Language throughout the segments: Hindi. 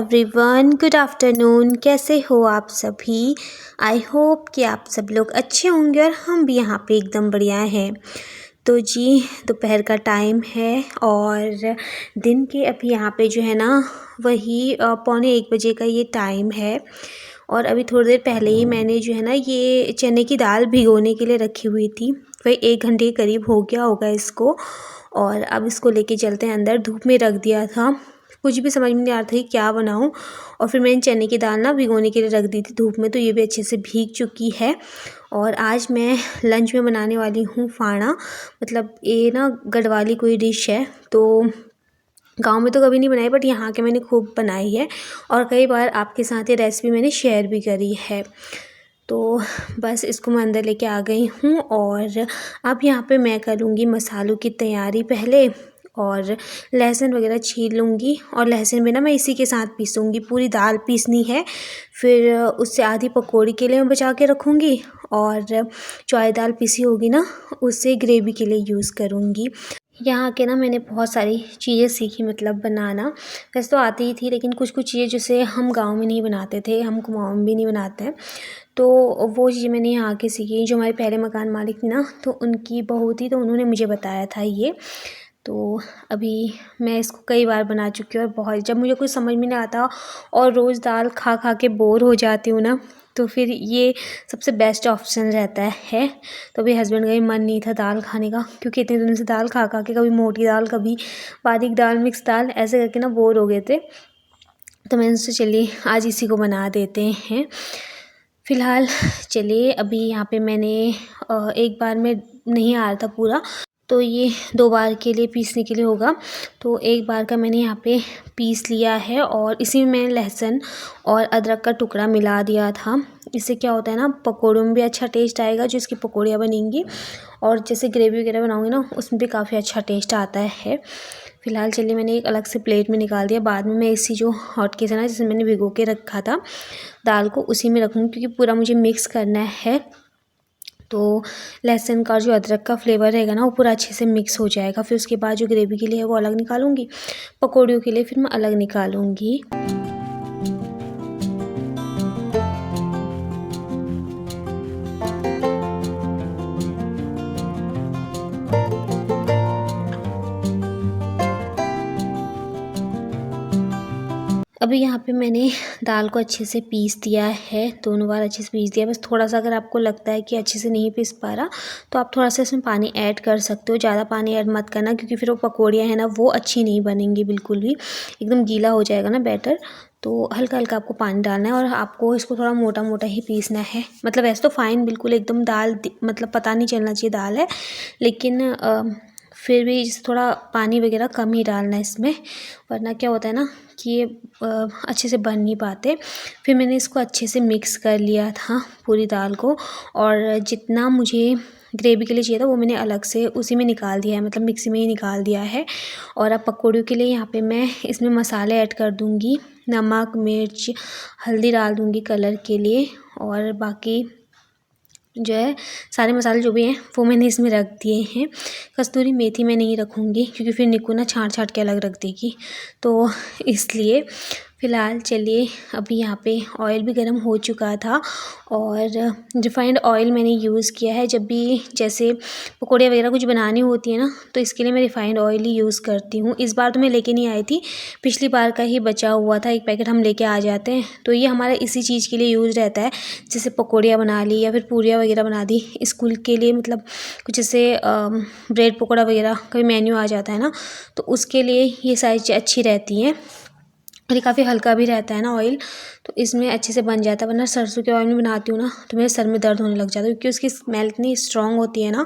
Everyone, good afternoon. कैसे हो आप सभी? आई होप कि आप सब लोग अच्छे होंगे और हम भी यहाँ पे एकदम बढ़िया हैं। तो जी, दोपहर का टाइम है और दिन के अभी यहाँ पे जो है ना वही 12:45 का ये टाइम है। और अभी थोड़ी देर पहले ही मैंने जो है ना ये चने की दाल भिगोने के लिए रखी हुई थी। वही 1 घंटे के करीब हो गया होगा इसको। और अब इसको लेके चलते हैं अंदर। धूप में रख दिया था, कुछ भी समझ में नहीं आ रहा था कि क्या बनाऊं। और फिर मैंने चने की दाल ना भिगोने के लिए रख दी थी धूप में, तो ये भी अच्छे से भीग चुकी है। और आज मैं लंच में बनाने वाली हूँ फाड़ा। मतलब ये ना गढ़वाली कोई डिश है, तो गांव में तो कभी नहीं बनाई बट यहाँ के मैंने खूब बनाई है और कई बार आपके साथ ये रेसिपी मैंने शेयर भी करी है। तो बस इसको मैं अंदर लेके आ गई हूँ और अब यहाँ पे मैं करूँगी मसालों की तैयारी पहले। और लहसुन वगैरह छील लूँगी और लहसुन भी ना मैं इसी के साथ पीसूँगी। पूरी दाल पीसनी है, फिर उससे आधी पकौड़ी के लिए मैं बचा के रखूँगी और चौड़ी दाल पीसी होगी ना उससे ग्रेवी के लिए यूज़ करूँगी। यहाँ के ना मैंने बहुत सारी चीज़ें सीखी, मतलब बनाना वैसे तो आती ही थी, लेकिन कुछ कुछ चीज़ें जैसे हम गांव में नहीं बनाते थे, हम कुमाऊं में भी नहीं बनाते हैं, तो वो चीज़ें मैंने यहाँ के सीखी। जो हमारे पहले मकान मालिक थी ना, तो उनकी बहू थी, तो उन्होंने मुझे बताया था ये। तो अभी मैं इसको कई बार बना चुकी हूँ और बहुत, जब मुझे कुछ समझ में नहीं आता और रोज़ दाल खा खा के बोर हो जाती हूँ ना, तो फिर ये सबसे बेस्ट ऑप्शन रहता है। तो अभी हस्बैंड का भी मन नहीं था दाल खाने का, क्योंकि इतने दिन से दाल खा खा के कभी मोटी दाल कभी बारीक दाल मिक्स दाल ऐसे करके ना बोर हो गए थे। तो मैंने सोचा चलिए आज इसी को बना देते हैं। फ़िलहाल चलिए, अभी यहाँ पे मैंने एक बार में नहीं आ रहा था पूरा, तो ये 2 बार के लिए पीसने के लिए होगा। तो एक बार का मैंने यहाँ पे पीस लिया है और इसी में मैंने लहसुन और अदरक का टुकड़ा मिला दिया था। इससे क्या होता है ना, पकौड़ों में भी अच्छा टेस्ट आएगा जो इसकी पकौड़ियाँ बनेंगी, और जैसे ग्रेवी वगैरह बनाऊँगी ना उसमें भी काफ़ी अच्छा टेस्ट आता है। फ़िलहाल चलिए मैंने एक अलग से प्लेट में निकाल दिया। बाद में मैं इसी जो हॉटकेस है ना जिसमें मैंने भिगो के रखा था दाल को, उसी में रखूँगी, क्योंकि पूरा मुझे मिक्स करना है। तो लहसुन का जो अदरक का फ्लेवर रहेगा ना वो पूरा अच्छे से मिक्स हो जाएगा। फिर उसके बाद जो ग्रेवी के लिए है वो अलग निकालूंगी, पकौड़ियों के लिए फिर मैं अलग निकालूंगी। अभी यहाँ पे मैंने दाल को अच्छे से पीस दिया है, दोनों बार अच्छे से पीस दिया। बस थोड़ा सा अगर आपको लगता है कि अच्छे से नहीं पीस पा रहा, तो आप थोड़ा सा इसमें पानी ऐड कर सकते हो। ज़्यादा पानी ऐड मत करना, क्योंकि फिर वो पकौड़ियाँ हैं ना वो अच्छी नहीं बनेंगी, बिल्कुल भी एकदम गीला हो जाएगा ना बैटर। तो हल्का हल्का आपको पानी डालना है और आपको इसको थोड़ा मोटा मोटा ही पीसना है। मतलब वैसे तो फाइन बिल्कुल एकदम दाल मतलब पता नहीं चलना चाहिए दाल है, लेकिन फिर भी थोड़ा पानी वगैरह कम ही डालना है इसमें, वरना क्या होता है ना कि ये अच्छे से बन नहीं पाते। फिर मैंने इसको अच्छे से मिक्स कर लिया था पूरी दाल को, और जितना मुझे ग्रेवी के लिए चाहिए था वो मैंने अलग से उसी में निकाल दिया है, मतलब मिक्सी में ही निकाल दिया है। और अब पकौड़ियों के लिए यहाँ पे मैं इसमें मसाले ऐड कर दूँगी। नमक, मिर्च, हल्दी डाल दूँगी कलर के लिए, और बाकी जो है सारे मसाले जो भी हैं वो मैंने इसमें रख दिए हैं। कस्तूरी मेथी मैं नहीं रखूँगी, क्योंकि फिर निकू ना छाँट छाँट के अलग रख देगी, तो इसलिए। फ़िलहाल चलिए, अभी यहाँ पे ऑयल भी गर्म हो चुका था और रिफ़ाइंड ऑयल मैंने यूज़ किया है। जब भी जैसे पकौड़े वगैरह कुछ बनानी होती है ना, तो इसके लिए मैं रिफ़ाइंड ऑयल ही यूज़ करती हूँ। इस बार तो मैं लेके नहीं आई थी, पिछली बार का ही बचा हुआ था, 1 पैकेट हम लेके आ जाते हैं। तो ये हमारा इसी चीज़ के लिए यूज़ रहता है, जैसे पकौड़ियाँ बना ली या फिर पूरियाँ वगैरह बना दी स्कूल के लिए, मतलब कुछ जैसे ब्रेड पकौड़ा वगैरह कभी मेन्यू आ जाता है ना, तो उसके लिए ये सारी चीज़ें अच्छी रहती हैं। और ये काफ़ी हल्का भी रहता है ना ऑयल, तो इसमें अच्छे से बन जाता है। वरना सरसों के ऑयल में बनाती हूँ ना तो मेरे सर में दर्द होने लग जाता है, क्योंकि उसकी स्मेल इतनी स्ट्रॉन्ग होती है ना,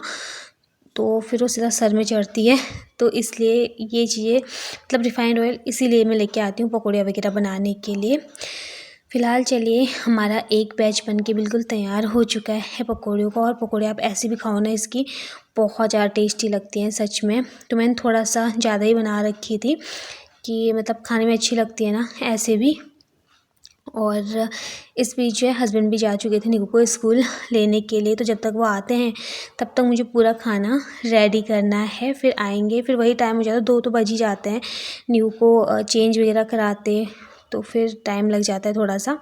तो फिर वो सीधा सर में चढ़ती है। तो इसलिए ये चीज़ें, मतलब रिफ़ाइंड ऑयल इसीलिए मैं लेके आती हूँ पकौड़ियाँ वगैरह बनाने के लिए। फ़िलहाल चलिए, हमारा एक बैच बन के बिल्कुल तैयार हो चुका है पकौड़ियों का। और पकौड़े आप ऐसे भी खाओ ना, इसकी बहुत ज़्यादा टेस्टी लगती हैं सच में। तो मैंने थोड़ा सा ज़्यादा ही बना रखी थी कि मतलब खाने में अच्छी लगती है ना ऐसे भी। और इस बीच जो है हस्बैंड भी जा चुके थे निकू को स्कूल लेने के लिए, तो जब तक वो आते हैं तब तक मुझे पूरा खाना रेडी करना है। फिर आएंगे, फिर वही टाइम हो जाता है, 2 तो बज ही जाते हैं निकू को चेंज वगैरह कराते। तो फिर टाइम लग जाता है थोड़ा सा,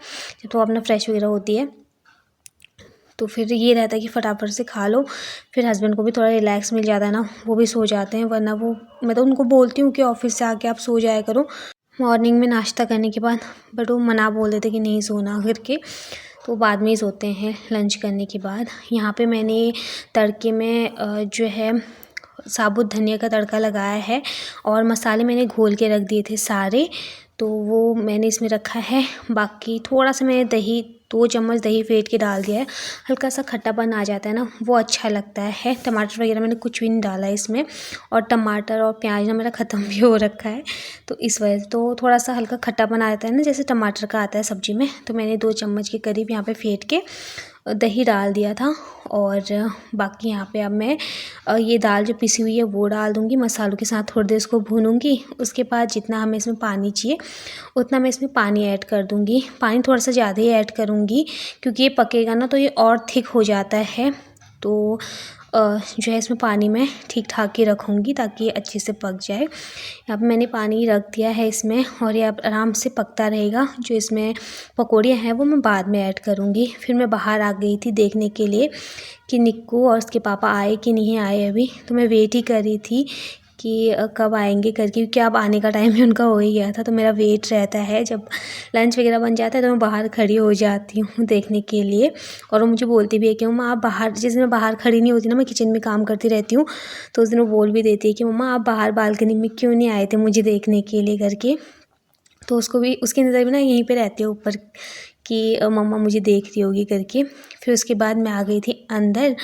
जब तो अपना फ्रेश वगैरह होती है। तो फिर ये रहता है कि फटाफट से खा लो, फिर हस्बैंड को भी थोड़ा रिलैक्स मिल जाता है ना, वो भी सो जाते हैं। वरना वो, मैं तो उनको बोलती हूँ कि ऑफिस से आके आप सो जाया करो मॉर्निंग में नाश्ता करने के बाद, बट वो मना बोल देते कि नहीं सोना करके, तो बाद में ही सोते हैं लंच करने के बाद। यहाँ पे मैंने तड़के में जो है साबुत धनिया का तड़का लगाया है, और मसाले मैंने घोल के रख दिए थे सारे, तो वो मैंने इसमें रखा है। बाकी थोड़ा सा मैंने दही, 2 चम्मच दही फेंट के डाल दिया है, हल्का सा खट्टापन आ जाता है ना, वो अच्छा लगता है। टमाटर वगैरह मैंने कुछ भी नहीं डाला है इसमें, और टमाटर और प्याज ना मेरा ख़त्म भी हो रखा है, तो इस वजह से तो थोड़ा सा हल्का खट्टापन आ जाता है ना, जैसे टमाटर का आता है सब्ज़ी में। तो मैंने 2 चम्मच के करीब यहाँ पे फेंट के दही डाल दिया था। और बाकी यहाँ पे अब मैं ये दाल जो पिसी हुई है वो डाल दूँगी, मसालों के साथ थोड़ी देर इसको भूनूँगी। उसके बाद जितना हमें इसमें पानी चाहिए उतना मैं इसमें पानी ऐड कर दूँगी। पानी थोड़ा सा ज़्यादा ही ऐड करूँगी, क्योंकि ये पकेगा ना तो ये और थिक हो जाता है। तो जो है इसमें पानी मैं ठीक ठाक ही रखूँगी ताकि ये अच्छे से पक जाए। यहाँ पे मैंने पानी रख दिया है इसमें, और ये अब आराम से पकता रहेगा। जो इसमें पकौड़ियाँ हैं वो मैं बाद में ऐड करूँगी। फिर मैं बाहर आ गई थी देखने के लिए कि निक्कू और उसके पापा आए कि नहीं आए अभी, तो मैं वेट ही कर रही थी कि कब आएंगे करके, क्योंकि अब आने का टाइम भी उनका हो ही गया था। तो मेरा वेट रहता है, जब लंच वगैरह बन जाता है तो मैं बाहर खड़ी हो जाती हूँ देखने के लिए। और वो मुझे बोलती भी है कि मम्मा आप बाहर, जिस दिन मैं बाहर खड़ी नहीं होती ना, मैं किचन में काम करती रहती हूँ, तो उस दिन वो बोल भी देती है कि मम्मा आप बाहर बालकनी में क्यों नहीं आए थे मुझे देखने के लिए करके। तो उसको भी, उसकी नज़र भी ना यहीं पे रहती है ऊपर, कि मम्मा मुझे देख रही होगी करके। फिर उसके बाद मैं आ गई थी अंदर,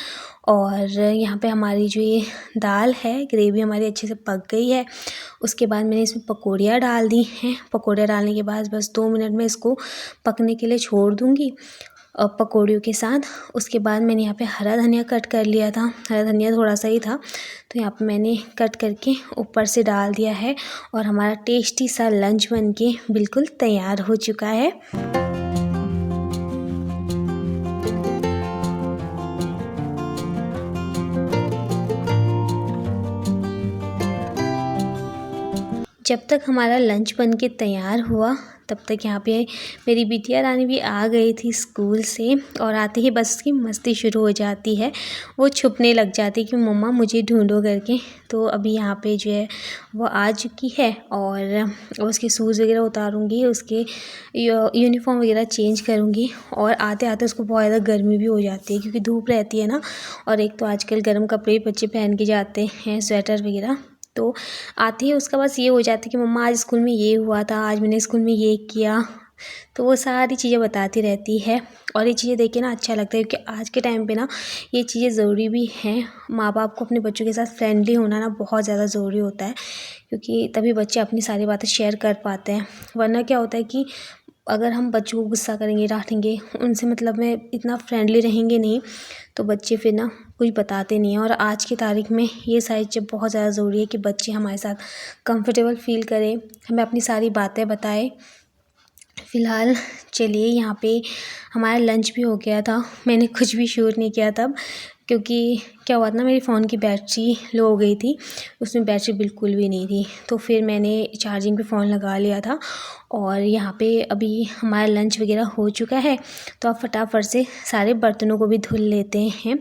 और यहाँ पे हमारी जो ये दाल है, ग्रेवी हमारी अच्छे से पक गई है। उसके बाद मैंने इसमें पकौड़ियाँ डाल दी हैं। पकौड़ियाँ डालने के बाद बस 2 मिनट में इसको पकने के लिए छोड़ दूँगी पकौड़ियों के साथ। उसके बाद मैंने यहाँ पे हरा धनिया कट कर लिया था, हरा धनिया थोड़ा सा ही था, तो यहाँ पे मैंने कट करके ऊपर से डाल दिया है। और हमारा टेस्टी सा लंच बनके बिल्कुल तैयार हो चुका है। जब तक हमारा लंच बन के तैयार हुआ, तब तक यहाँ पे मेरी बिटिया रानी भी आ गई थी स्कूल से, और आते ही बस उसकी मस्ती शुरू हो जाती है। वो छुपने लग जाती है कि मम्मा मुझे ढूंढो करके। तो अभी यहाँ पे जो है वो आ चुकी है, और उसके शूज़ वगैरह उतारूँगी, उसके यूनिफॉर्म वगैरह चेंज करूँगी। और आते आते उसको बहुत ज़्यादा गर्मी भी हो जाती है, क्योंकि धूप रहती है ना, और एक तो आजकल गर्म कपड़े बच्चे पहन के जाते हैं, स्वेटर वगैरह। तो आते ही उसका बस ये हो जाता है कि मम्मा आज स्कूल में ये हुआ था, आज मैंने स्कूल में ये किया। तो वो सारी चीज़ें बताती रहती है, और ये चीज़ें देख के ना अच्छा लगता है, क्योंकि आज के टाइम पे ना ये चीज़ें ज़रूरी भी हैं। माँ बाप को अपने बच्चों के साथ फ्रेंडली होना ना बहुत ज़्यादा ज़रूरी होता है, क्योंकि तभी बच्चे अपनी सारी बातें शेयर कर पाते हैं। वरना क्या होता है कि अगर हम बच्चों को गुस्सा करेंगे, डांटेंगे, उनसे मतलब में इतना फ्रेंडली रहेंगे नहीं, तो बच्चे फिर ना कुछ बताते नहीं हैं। और आज की तारीख में ये सारी चीज़ बहुत ज़्यादा ज़रूरी है कि बच्चे हमारे साथ कंफर्टेबल फ़ील करें, हमें अपनी सारी बातें बताएं। फ़िलहाल चलिए, यहाँ पे हमारा लंच भी हो गया था। मैंने कुछ भी शूट नहीं किया तब, क्योंकि क्या हुआ था ना, मेरी फ़ोन की बैटरी लो हो गई थी, उसमें बैटरी बिल्कुल भी नहीं थी। तो फिर मैंने चार्जिंग पे फ़ोन लगा लिया था। और यहाँ पे अभी हमारा लंच वगैरह हो चुका है, तो अब फटाफट से सारे बर्तनों को भी धुल लेते हैं।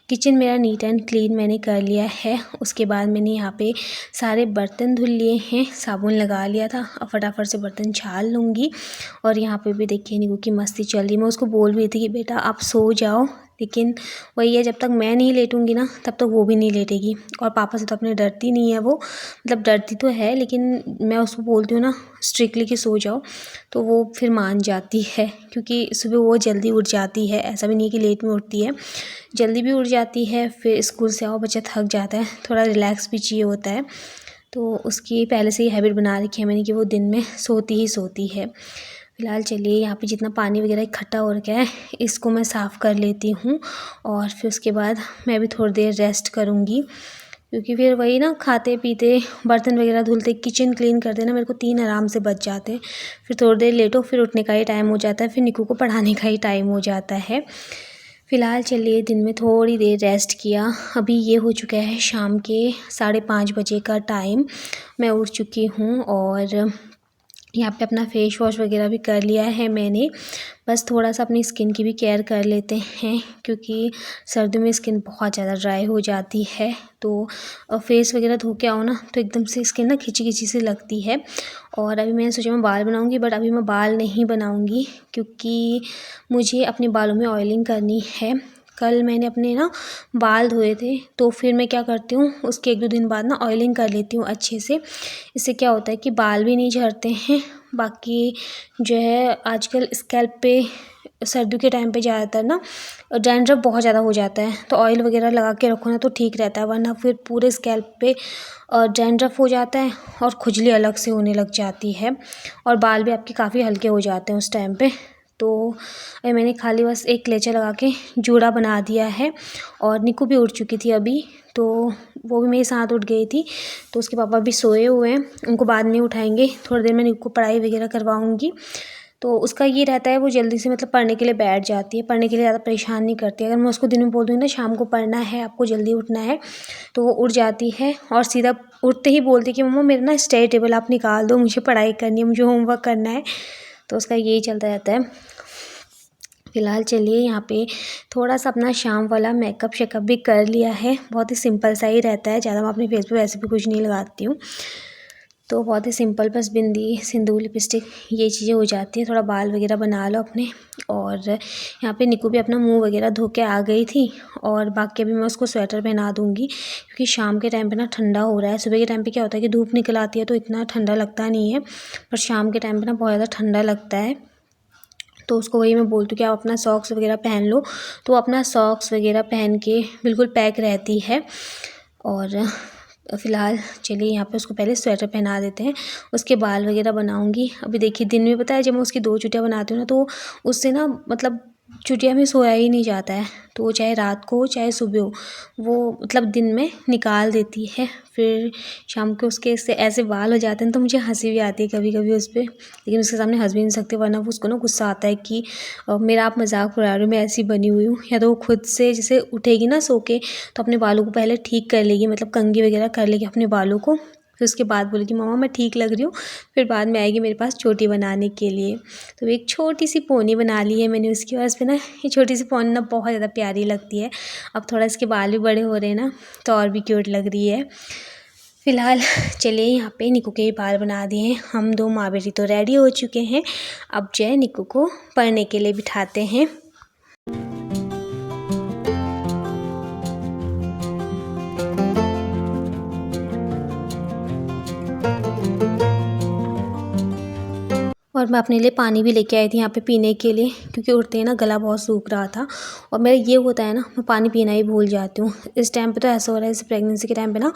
किचन मेरा नीट एंड क्लीन मैंने कर लिया है। उसके बाद मैंने यहाँ पे सारे बर्तन धुल लिए हैं, साबुन लगा लिया था। अब फटाफट से बर्तन छाल लूँगी। और यहाँ पे भी देखिए निकू की मस्ती चल रही है। मैं उसको बोल रही थी कि बेटा आप सो जाओ, लेकिन वही है, जब तक मैं नहीं लेटूँगी ना तब तक वो भी नहीं लेटेगी। और पापा से तो अपने डरती नहीं है वो, मतलब डरती तो है, लेकिन मैं उसको बोलती हूँ ना स्ट्रिक्टली कि सो जाओ, तो वो फिर मान जाती है। क्योंकि सुबह वो जल्दी उठ जाती है, ऐसा भी नहीं है कि लेट में उठती है, जल्दी भी उठ जाती है। फिर स्कूल से आओ, बच्चा थक जाता है, थोड़ा रिलैक्स भी चाहिए होता है, तो उसकी पहले से ही हैबिट बना रखी है मैंने कि वो दिन में सोती ही सोती है। फ़िलहाल चलिए, यहाँ पे जितना पानी वगैरह इकट्ठा हो रखा है इसको मैं साफ़ कर लेती हूँ, और फिर उसके बाद मैं भी थोड़ी देर रेस्ट करूँगी। क्योंकि फिर वही ना, खाते पीते बर्तन वगैरह धुलते किचन क्लीन करते ना, मेरे को 3 आराम से बच जाते हैं। फिर थोड़ी देर लेटो, फिर उठने का ही टाइम हो जाता है, फिर निकू को पढ़ाने का ही टाइम हो जाता है। फ़िलहाल चलिए, दिन में थोड़ी देर रेस्ट किया। अभी ये हो चुका है शाम के 5:30 बजे का टाइम। मैं उठ चुकी हूँ, और यहाँ पे अपना फेस वॉश वगैरह भी कर लिया है मैंने। बस थोड़ा सा अपनी स्किन की भी केयर कर लेते हैं, क्योंकि सर्दियों में स्किन बहुत ज़्यादा ड्राई हो जाती है। तो फेस वगैरह धो के आओ ना तो एकदम से स्किन ना खिंची खिंची सी लगती है। और अभी मैंने सोचा मैं बाल बनाऊँगी, बट अभी मैं बाल नहीं बनाऊँगी, क्योंकि मुझे अपने बालों में ऑयलिंग करनी है। कल मैंने अपने ना बाल धोए थे, तो फिर मैं क्या करती हूँ उसके 1-2 दिन बाद ना ऑयलिंग कर लेती हूँ अच्छे से। इससे क्या होता है कि बाल भी नहीं झड़ते हैं। बाकी जो है आजकल स्कैल्प पे सर्दियों के टाइम पे ज़्यादातर ना डैंड्रफ बहुत ज़्यादा हो जाता है, तो ऑयल वगैरह लगा के रखो ना तो ठीक रहता है, वरना फिर पूरे स्कैल्प पे डैंड्रफ हो जाता है और खुजली अलग से होने लग जाती है, और बाल भी आपके काफ़ी हल्के हो जाते हैं उस टाइम पे। तो अभी मैंने खाली बस एक क्लेचर लगा के जूड़ा बना दिया है। और निक्कू भी उठ चुकी थी अभी, तो वो भी मेरे साथ उठ गई थी। तो उसके पापा भी सोए हुए हैं, उनको बाद में उठाएंगे। थोड़ी देर में निक्कू को पढ़ाई वगैरह करवाऊँगी। तो उसका ये रहता है वो जल्दी से मतलब पढ़ने के लिए बैठ जाती है, पढ़ने के लिए ज़्यादा परेशान नहीं करती है। अगर मैं उसको दिन में बोल दूँगी ना शाम को पढ़ना है, आपको जल्दी उठना है, तो वो उठ जाती है और सीधा उठते ही बोलती है कि मम्मा मेरा ना स्टडी टेबल आप निकाल दो, मुझे पढ़ाई करनी है, मुझे होमवर्क करना है। तो उसका यही चलता रहता है। फ़िलहाल चलिए यहाँ पे थोड़ा सा अपना शाम वाला मेकअप शेकअप भी कर लिया है। बहुत ही सिंपल सा ही रहता है, ज़्यादा मैं अपने फेस पे वैसे भी कुछ नहीं लगाती हूँ। तो बहुत ही सिंपल, बस बिंदी, सिंदूर, लिपस्टिक ये चीज़ें हो जाती हैं। थोड़ा बाल वगैरह बना लो अपने। और यहाँ पे निक्कू भी अपना मुँह वगैरह धो के आ गई थी, और बाकी अभी मैं उसको स्वेटर पहना दूँगी, क्योंकि शाम के टाइम पे ना ठंडा हो रहा है। सुबह के टाइम पे क्या होता है कि धूप निकल आती है तो इतना ठंडा लगता नहीं है, पर शाम के टाइम पे ना बहुत ज़्यादा ठंडा लगता है। तो उसको वही मैं बोलती हूँ कि आप अपना सॉक्स वगैरह पहन लो, तो अपना सॉक्स वगैरह पहन के बिल्कुल पैक रहती है। और फ़िलहाल चलिए यहाँ पे उसको पहले स्वेटर पहना देते हैं, उसके बाल वगैरह बनाऊँगी। अभी देखिए दिन में पता है जब मैं उसकी 2 चुटिया बनाती हूँ ना, तो उससे ना मतलब चुटिया में सोया ही नहीं जाता है। तो वो चाहे रात को हो चाहे सुबह हो, वो मतलब दिन में निकाल देती है। फिर शाम को उसके इससे ऐसे बाल हो जाते हैं तो मुझे हँसी भी आती है कभी कभी उस पर, लेकिन उसके सामने हँस भी नहीं सकते, वरना वो उसको ना गुस्सा आता है कि मेरा आप मजाक उड़ा रहे हो, मैं ऐसी बनी हुई हूँ। या तो वो खुद से जैसे उठेगी ना सो के, तो अपने बालों को पहले ठीक कर लेगी, मतलब कंघी वगैरह कर लेगी अपने बालों को। फिर उसके बाद बोलेगी मम्मा मैं ठीक लग रही हूँ। फिर बाद में आएगी मेरे पास चोटी बनाने के लिए। तो एक छोटी सी पोनी बना ली है मैंने उसकी, और पे ना ये छोटी सी पोनी ना बहुत ज़्यादा प्यारी लगती है। अब थोड़ा इसके बाल भी बड़े हो रहे हैं ना, तो और भी क्यूट लग रही है। फ़िलहाल चलिए यहाँ पे निक्कू के बाल बना दिए हैं, हम 2 माँ बेटी तो रेडी हो चुके हैं। अब जो है निक्कू को पढ़ने के लिए बिठाते हैं। और मैं अपने लिए पानी भी लेके आई थी यहाँ पे पीने के लिए, क्योंकि उठते ही ना गला बहुत सूख रहा था। और मेरा ये होता है ना, मैं पानी पीना ही भूल जाती हूँ। इस टाइम पे तो ऐसा हो रहा है जैसे प्रेगनेंसी के टाइम पे ना,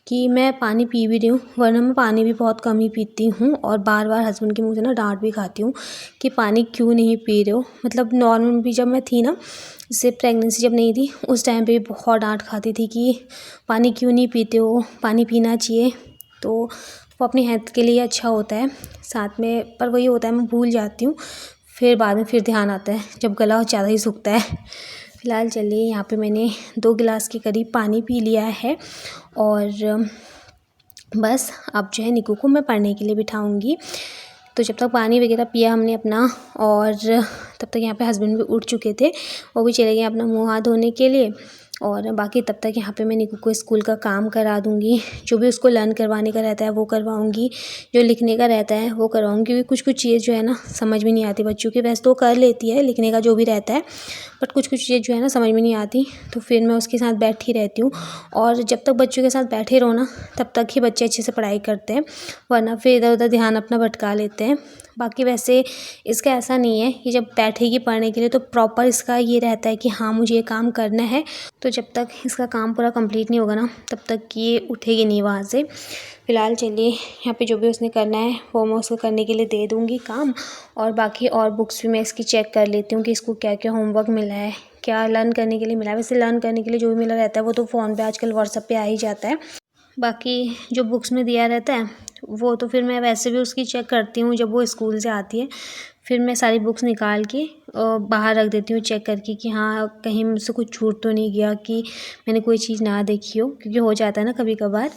कि मैं पानी पी भी रही हूँ, वरना मैं पानी भी बहुत कम ही पीती हूँ। और बार बार हस्बैंड के मुँह से ना डांट भी खाती हूँ कि पानी क्यों नहीं पी रहे हो। मतलब नॉर्मल भी जब मैं थी ना, जैसे प्रेगनेंसी जब नहीं थी उस टाइम पर भी बहुत डांट खाती थी कि पानी क्यों नहीं पीते हो, पानी पीना चाहिए। तो वो अपनी हेल्थ के लिए अच्छा होता है साथ में, पर वही होता है मैं भूल जाती हूँ। फिर बाद में फिर ध्यान आता है जब गला ज़्यादा ही सूखता है। फ़िलहाल चलिए यहाँ पे मैंने 2 गिलास के करीब पानी पी लिया है, और बस अब जो है निक्कू को मैं पढ़ने के लिए बिठाऊँगी। तो जब तक पानी वगैरह पिया हमने अपना, और तब तक यहाँ पे हस्बैंड भी उठ चुके थे, वो भी चले गए अपना मुँह हाथ धोने के लिए। और बाकी तब तक यहाँ पे मैं निक्कू को स्कूल का काम करा दूँगी, जो भी उसको लर्न करवाने का रहता है वो करवाऊँगी, जो लिखने का रहता है वो करवाऊँगी। क्योंकि कुछ कुछ चीज़ें जो है ना समझ में नहीं आती बच्चों की, वैसे तो कर लेती है लिखने का जो भी रहता है, बट कुछ कुछ चीज़ें जो है ना समझ में नहीं आती, तो फिर मैं उसके साथ बैठी रहती हूँ। और जब तक बच्चों के साथ बैठे रहो ना तब तक ही बच्चे अच्छे से पढ़ाई करते हैं, वरना फिर इधर उधर ध्यान अपना भटका लेते हैं। बाकी वैसे इसका ऐसा नहीं है कि जब बैठेगी पढ़ने के लिए तो प्रॉपर इसका ये रहता है कि हाँ मुझे ये काम करना है, तो जब तक इसका काम पूरा कंप्लीट नहीं होगा ना तब तक ये उठेगी नहीं वहाँ से। फ़िलहाल चलिए यहाँ पे जो भी उसने करना है वो मैं उसको करने के लिए दे दूँगी काम, और बाकी और बुक्स भी मैं इसकी चेक कर लेती हूँ कि इसको क्या क्या होमवर्क मिला है, क्या लर्न करने के लिए मिला है। वैसे लर्न करने के लिए जो भी मिला रहता है वो तो फ़ोन पे आजकल व्हाट्सएप पे आ ही जाता है। बाकी जो बुक्स में दिया रहता है वो तो फिर मैं वैसे भी उसकी चेक करती हूँ जब वो स्कूल से आती है। फिर मैं सारी बुक्स निकाल के बाहर रख देती हूँ चेक करके कि हाँ कहीं मुझसे कुछ छूट तो नहीं गया, कि मैंने कोई चीज़ ना देखी हो, क्योंकि हो जाता है ना कभी कभार।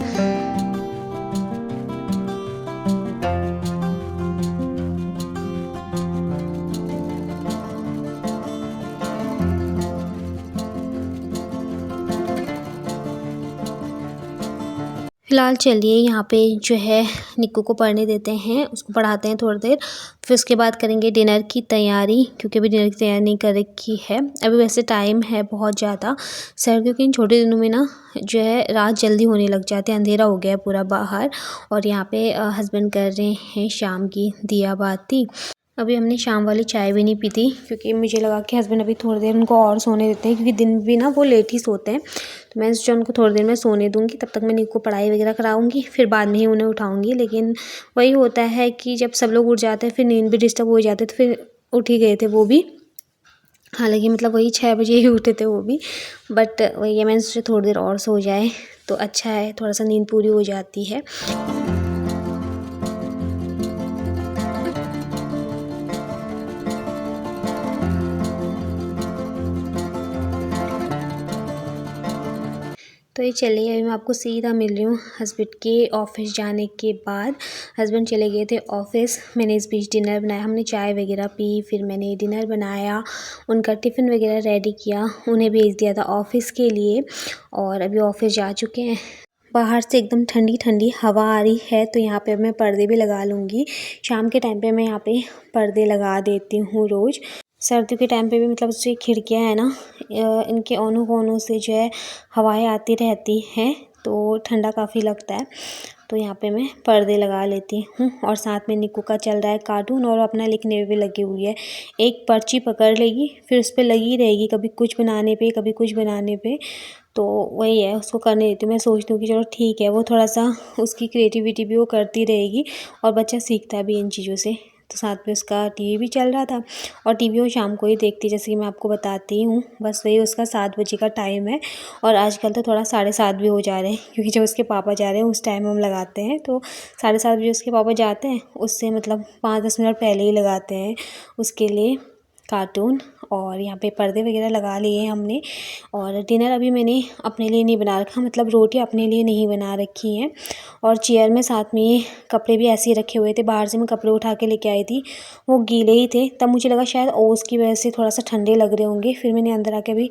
फ़िलहाल चलिए यहाँ पे जो है निक्कू को पढ़ने देते हैं, उसको पढ़ाते हैं थोड़ी देर, फिर उसके बाद करेंगे डिनर की तैयारी, क्योंकि अभी डिनर की तैयारी नहीं कर रखी है। अभी वैसे टाइम है बहुत ज़्यादा, सर्दियों के इन छोटे दिनों में ना जो है रात जल्दी होने लग जाती है, अंधेरा हो गया है पूरा बाहर। और यहाँ पे हस्बैंड कर रहे हैं शाम की दिया बाती। अभी हमने शाम वाली चाय भी नहीं पी थी, क्योंकि मुझे लगा कि हस्बैंड अभी थोड़ी देर उनको और सोने देते हैं, क्योंकि दिन भी ना वो लेट ही सोते हैं। तो मैं सोचा उनको थोड़ी देर में सोने दूंगी, तब तक मैं निक्कू को पढ़ाई वगैरह कराऊंगी, फिर बाद में ही उन्हें उठाऊंगी। लेकिन वही होता है कि जब सब लोग उठ जाते हैं फिर नींद भी डिस्टर्ब हो जाते, तो फिर उठ ही गए थे वो भी। हालांकि मतलब वही 6 बजे ही उठे थे वो भी, बट वही है, मैंने सोचा थोड़ी देर और सो जाए तो अच्छा है, थोड़ा सा नींद पूरी हो जाती है। तो ये चलिए, अभी मैं आपको सीधा मिल रही हूँ हस्बैंड के ऑफिस जाने के बाद। हस्बैंड चले गए थे ऑफिस, मैंने इस बीच डिनर बनाया, हमने चाय वगैरह पी, फिर मैंने डिनर बनाया, उनका टिफ़िन वगैरह रेडी किया, उन्हें भेज दिया था ऑफिस के लिए, और अभी ऑफिस जा चुके हैं। बाहर से एकदम ठंडी ठंडी हवा आ रही है, तो यहाँ पे मैं पर्दे भी लगा लूँगी। शाम के टाइम पे मैं यहाँ पे पर्दे लगा देती हूँ रोज़। सर्दियों के टाइम पे भी मतलब जो खिड़कियाँ हैं ना, इनके कोनों कोनों से जो है हवाएं आती रहती हैं, तो ठंडा काफ़ी लगता है। तो यहाँ पे मैं पर्दे लगा लेती हूँ, और साथ में निक्कू का चल रहा है कार्टून, और अपना लिखने में भी लगी हुई है। एक पर्ची पकड़ लेगी, फिर उस पर लगी रहेगी, कभी कुछ बनाने पे कभी कुछ बनाने पे। तो वही है, उसको करने देती हूँ। मैं सोचती हूँ कि चलो ठीक है, वो थोड़ा सा उसकी क्रिएटिविटी भी वो करती रहेगी, और बच्चा सीखता भी इन चीज़ों से। तो साथ में उसका टीवी भी चल रहा था, और टीवी वो शाम को ही देखती, जैसे कि मैं आपको बताती हूँ। बस वही उसका 7 बजे का टाइम है, और आजकल तो थोड़ा 7:30 भी हो जा रहे हैं, क्योंकि जब उसके पापा जा रहे हैं उस टाइम हम लगाते हैं। तो 7:30 बजे उसके पापा जाते हैं, उससे मतलब 5-10 मिनट पहले ही लगाते हैं उसके लिए कार्टून। और यहाँ पे पर्दे वगैरह लगा लिए हैं हमने। और डिनर अभी मैंने अपने लिए नहीं बना रखा, मतलब रोटी अपने लिए नहीं बना रखी हैं। और चेयर में साथ में ये कपड़े भी ऐसे ही रखे हुए थे, बाहर से मैं कपड़े उठा के लेके आई थी, वो गीले ही थे। तब मुझे लगा शायद ओस की वजह से थोड़ा सा ठंडे लग रहे होंगे, फिर मैंने अंदर आके अभी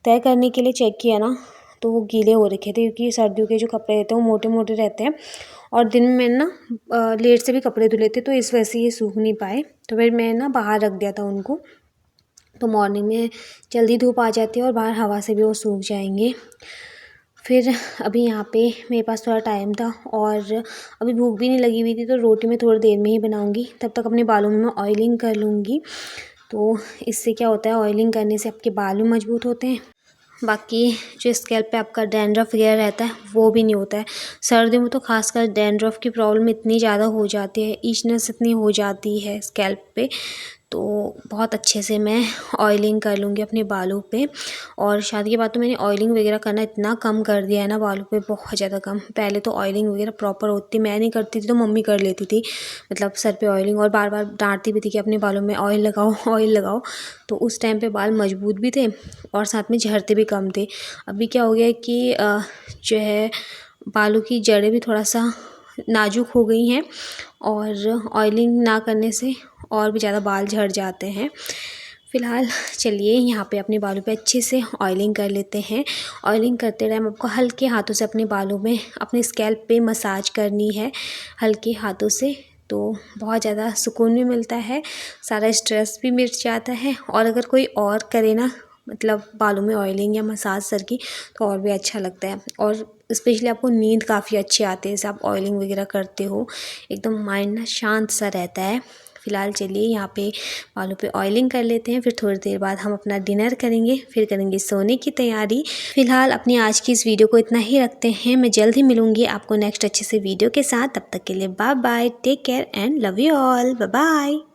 तय करने के लिए चेक किया ना, तो वो गीले हो रखे थे, क्योंकि सर्दियों के जो कपड़े रहते हैं वो मोटे मोटे रहते हैं, और दिन में मैंने ना लेट से भी कपड़े धुले थे, तो इस वजह से ये सूख नहीं पाए। तो फिर मैं ना बाहर रख दिया था उनको, तो मॉर्निंग में जल्दी धूप आ जाती है, और बाहर हवा से भी वो सूख जाएंगे। फिर अभी यहाँ पे मेरे पास थोड़ा टाइम था, और अभी भूख भी नहीं लगी हुई थी, तो रोटी मैं थोड़ी देर में ही बनाऊँगी। तब तक अपने बालों में मैं ऑयलिंग कर लूँगी। तो इससे क्या होता है, ऑयलिंग करने से आपके बाल भी मजबूत होते हैं, बाकी जो स्कैल्प पे आपका डैंड्रफ वगैरह रहता है वो भी नहीं होता है। सर्दियों में तो खासकर डैंड्रफ की प्रॉब्लम इतनी ज़्यादा हो जाती है, इचनेस इतनी हो जाती है स्कैल्प पे, तो बहुत अच्छे से मैं ऑयलिंग कर लूँगी अपने बालों पे। और शादी के बाद तो मैंने ऑयलिंग वगैरह करना इतना कम कर दिया है ना बालों पे, बहुत ज़्यादा कम। पहले तो ऑयलिंग वगैरह प्रॉपर होती, मैं नहीं करती थी तो मम्मी कर लेती थी, मतलब सर पे ऑयलिंग, और बार बार डांटती भी थी कि अपने बालों में ऑयल लगाओ ऑयल लगाओ। तो उस टाइम पे बाल मजबूत भी थे, और साथ में झड़ते भी कम थे। अभी क्या हो गया है कि जो है बालों की जड़ें भी थोड़ा सा नाजुक हो गई हैं, और ऑयलिंग ना करने से और भी ज़्यादा बाल झड़ जाते हैं। फ़िलहाल चलिए यहाँ पे अपने बालों पे अच्छे से ऑयलिंग कर लेते हैं। ऑयलिंग करते टाइम आपको हल्के हाथों से अपने बालों में, अपने स्कैल्प पे मसाज करनी है हल्के हाथों से, तो बहुत ज़्यादा सुकून भी मिलता है, सारा स्ट्रेस भी मिट जाता है। और अगर कोई और करे ना, मतलब बालों में ऑयलिंग या मसाज सर की, तो और भी अच्छा लगता है। और स्पेशली आपको नींद काफ़ी अच्छी आती है जैसे आप ऑयलिंग वगैरह करते हो, एकदम माइंड ना शांत सा रहता है। फ़िलहाल चलिए यहाँ पे बालों पे ऑयलिंग कर लेते हैं, फिर थोड़ी देर बाद हम अपना डिनर करेंगे, फिर करेंगे सोने की तैयारी। फ़िलहाल अपनी आज की इस वीडियो को इतना ही रखते हैं, मैं जल्द ही मिलूँगी आपको नेक्स्ट अच्छे से वीडियो के साथ। तब तक के लिए bye bye, take care and love you all, bye bye.